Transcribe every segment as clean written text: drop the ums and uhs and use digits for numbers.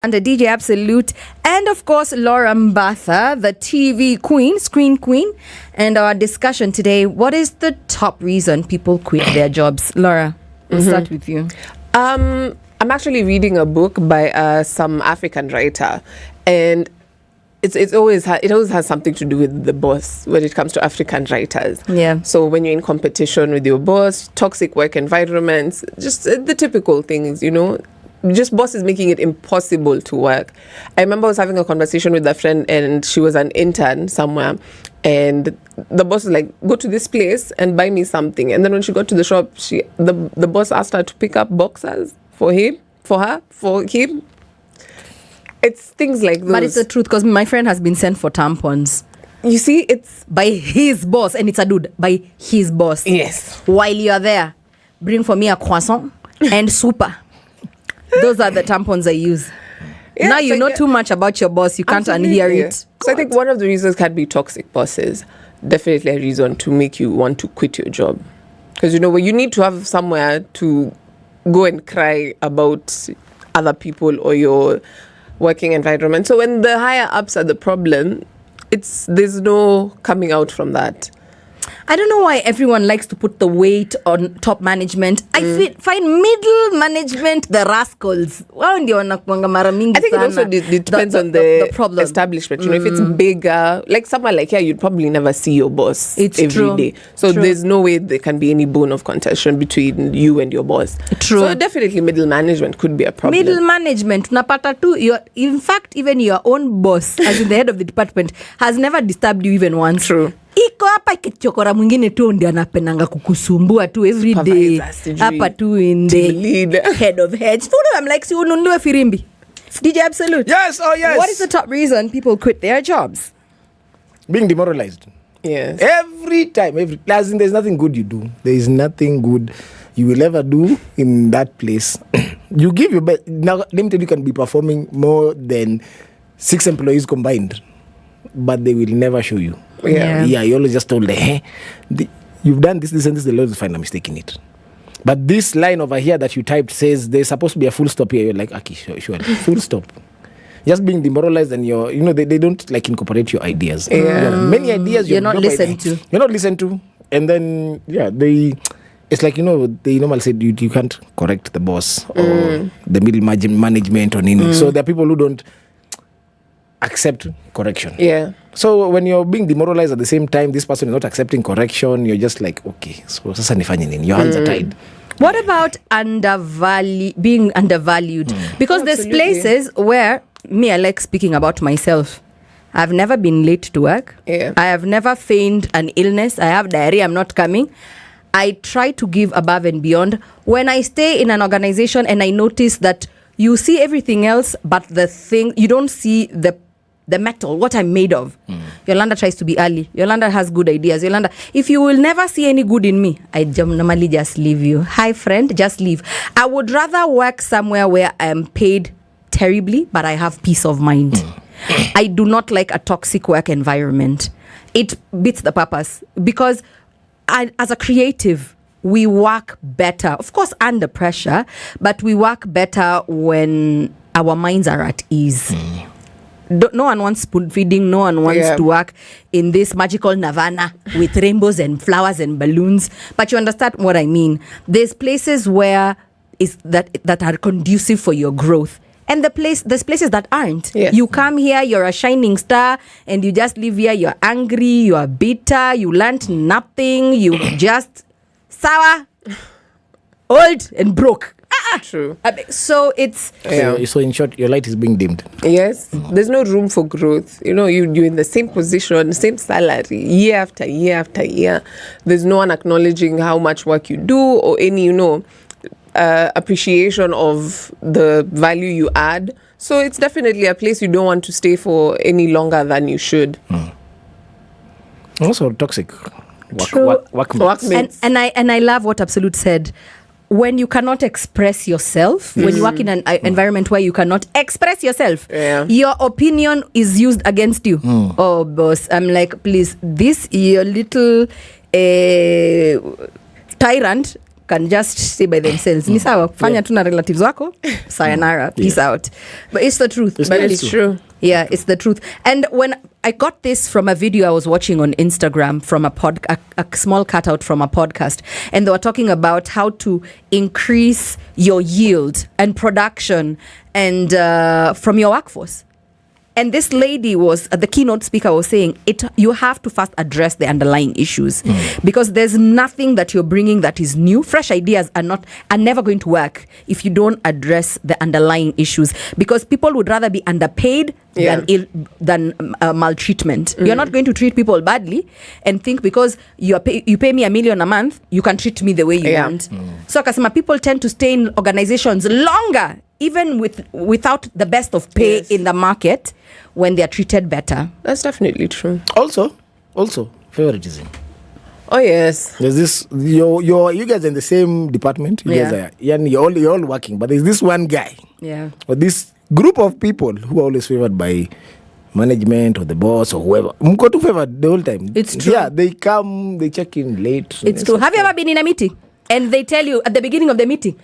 Yolanda, DJ Absolute, and of course Laura Mbatha, the TV queen, screen queen. And our discussion today, what is the top reason people quit their jobs? Laura, we'll start with you. I'm actually reading a book by some African writer, and it always has something to do with the boss when it comes to African writers. Yeah. So when you're in competition with your boss, toxic work environments, just the typical things, just boss is making it impossible to work. I remember I was having a conversation with a friend, and she was an intern somewhere, and the boss was like, go to this place and buy me something. And then when she got to the shop, the boss asked her to pick up boxers for him. It's things like those. But it's the truth, because my friend has been sent for tampons. You see, it's by his boss, and it's a dude, by his boss. Yes. While you're there, bring for me a croissant and super. Those are the tampons I use. Yeah, now you know too much about your boss. You can't unhear it. So I think one of the reasons can be toxic bosses. Definitely a reason to make you want to quit your job. Because, you need to have somewhere to go and cry about other people or your working environment. So when the higher ups are the problem, there's no coming out from that. I don't know why everyone likes to put the weight on top management. I find middle management the rascals. I think it also depends on the problem. Establishment. If it's bigger, like somewhere like here, you'd probably never see your boss every day. So there's no way there can be any bone of contention between you and your boss. True. So definitely middle management could be a problem. Middle management, napata tu, in fact, even your own boss, as in the head of the department, has never disturbed you even once. True. Iko hapa kichokora mwingine tu ndio anapendanga kukusumbua tu every day hapa tu in the head of heads. I'm like, si ununue firimbi. DJ Absolute. Yes, oh yes. What is the top reason people quit their jobs? Being demoralized. Yes. Every time, there's nothing good you do. There is nothing good you will ever do in that place. You give your best. Now, let me tell you, can be performing more than 6 employees combined, but they will never show you. Yeah, you always just told them, you've done this, and this, the Lord will find a mistake in it. But this line over here that you typed says there's supposed to be a full stop here. You're like, okay, sure, full stop. Just being demoralized, and they don't like incorporate your ideas. Yeah. You have many ideas you're not listened to. You're not listened to. And then, it's like, they normally say you can't correct the boss or the middle management or anything. So there are people who don't accept correction. Yeah. So when you're being demoralized at the same time, this person is not accepting correction, you're just like, okay, so sasa nifanye nini? Your hands are tied. What about being undervalued? Because there's places where I like speaking about myself. I've never been late to work. Yeah. I have never feigned an illness. I have diarrhea, I'm not coming. I try to give above and beyond. When I stay in an organization and I notice that you see everything else, but the thing, you don't see the metal, what I'm made of. Yolanda tries to be early. Yolanda has good ideas. Yolanda, if you will never see any good in me, I normally just leave you. Hi, friend, just leave. I would rather work somewhere where I am paid terribly, but I have peace of mind. I do not like a toxic work environment. It beats the purpose. Because as a creative, we work better, of course, under pressure, but we work better when our minds are at ease. No one wants spoon feeding. No one wants to work in this magical nirvana with rainbows and flowers and balloons. But you understand what I mean. There's places where that are conducive for your growth. And there's places that aren't. Yes. You come here, you're a shining star, and you just live here, you're angry, you're bitter, you learned nothing, you just sour, old, and broke. True. So it's... So in short, your light is being dimmed. Yes. There's no room for growth. You're in the same position, same salary, year after year after year. There's no one acknowledging how much work you do or any, appreciation of the value you add. So it's definitely a place you don't want to stay for any longer than you should. Also toxic workmates. And I love what Absolute said. When you cannot express yourself, when you work in an environment where you cannot express yourself, your opinion is used against you. Oh, boss, I'm like, please, this your little tyrant can just stay by themselves. Ni sawa, fanya tu na relatives wako, sayonara, peace out. But it's the truth. But it's true. Yeah, it's the truth. And when I got this from a video I was watching on Instagram from a small cutout from a podcast, and they were talking about how to increase your yield and production and from your workforce. And this lady was, the keynote speaker was saying, you have to first address the underlying issues because there's nothing that you're bringing that is new. Fresh ideas are never going to work if you don't address the underlying issues, because people would rather be underpaid than maltreatment. You're not going to treat people badly and think because you pay me $1 million a month, you can treat me the way you want. So kasema, people tend to stay in organizations longer, even without the best of pay in the market, when they are treated better. That's definitely true. Also, favoritism. Oh yes. There's this. You guys are in the same department. You guys are. You're all working, but there's this one guy. Yeah. Or this group of people who are always favored by management or the boss or whoever. Mko tu favored the whole time. It's true. Yeah, they come, they check in late. So it's true. Have you ever been in a meeting and they tell you at the beginning of the meeting,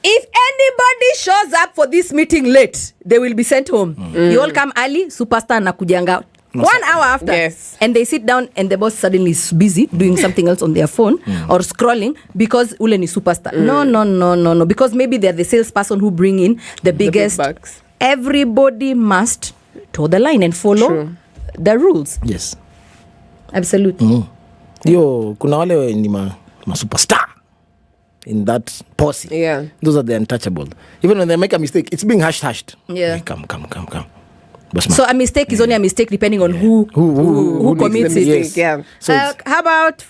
if anybody shows up for this meeting late, they will be sent home. You all come early, superstar na kujanga 1 hour after. Yes. And they sit down and the boss suddenly is busy doing something else on their phone or scrolling because ule ni superstar. No. Because maybe they're the salesperson who bring in the biggest. Big bucks. Everybody must toe the line and follow the rules. Yes. Absolutely. Yo, kuna wale ni ma superstar in that posse. Yeah. Those are the untouchable. Even when they make a mistake, it's being hashed. Yeah. Hey, come. So a mistake is only a mistake depending on who commits it. Yes. Yeah. So how about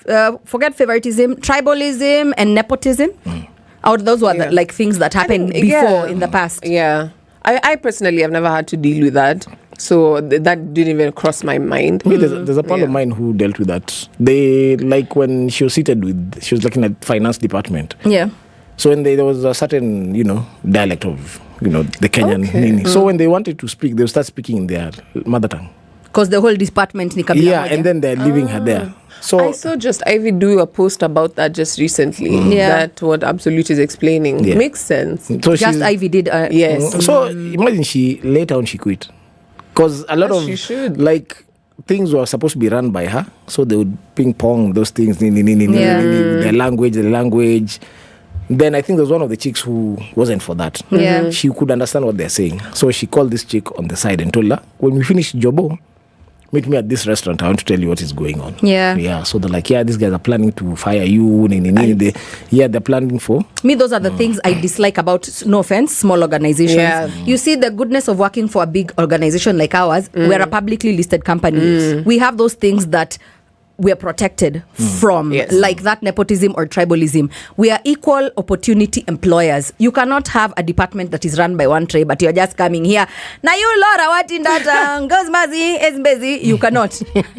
forget favoritism, tribalism, and nepotism? Or those were the, like things that happened before in the past. Yeah. I personally have never had to deal with that. So that didn't even cross my mind. There's a pal of mine who dealt with that. They, like when she was looking at finance department. Yeah. So when there was a certain, dialect of, the Kenyan Nini. So when they wanted to speak, they would start speaking in their mother tongue. Because the whole department ni kabila moja. And then they're leaving her there. So I saw just Ivy do a post about that just recently. That what Absolute is explaining makes sense. So just Ivy did. Yes. So imagine later on she quit. Because a lot of things were supposed to be run by her. So they would ping pong those things, the language. Then I think there was one of the chicks who wasn't for that. Yeah. She could understand what they're saying. So she called this chick on the side and told her, when we finish Jobo, meet me at this restaurant. I want to tell you what is going on. Yeah. So they're like, these guys are planning to fire you. They're planning for. Me, those are the things I dislike about, no offense, small organizations. Yeah. You see the goodness of working for a big organization like ours. We're a publicly listed company. We have those things that we're protected from, like that nepotism or tribalism. We are equal opportunity employers. You cannot have a department that is run by one tribe, but you're just coming here. Now you Laura, what in that goes mazi is busy. You cannot.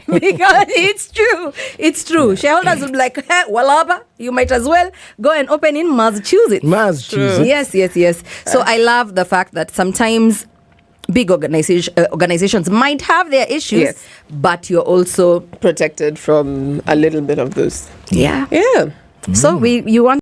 Because it's true. Shareholders would be like, hey, walaba, you might as well go and open in Massachusetts. Yes. So I love the fact that sometimes big organizations might have their issues, but you're also protected from a little bit of those. Yeah. So you want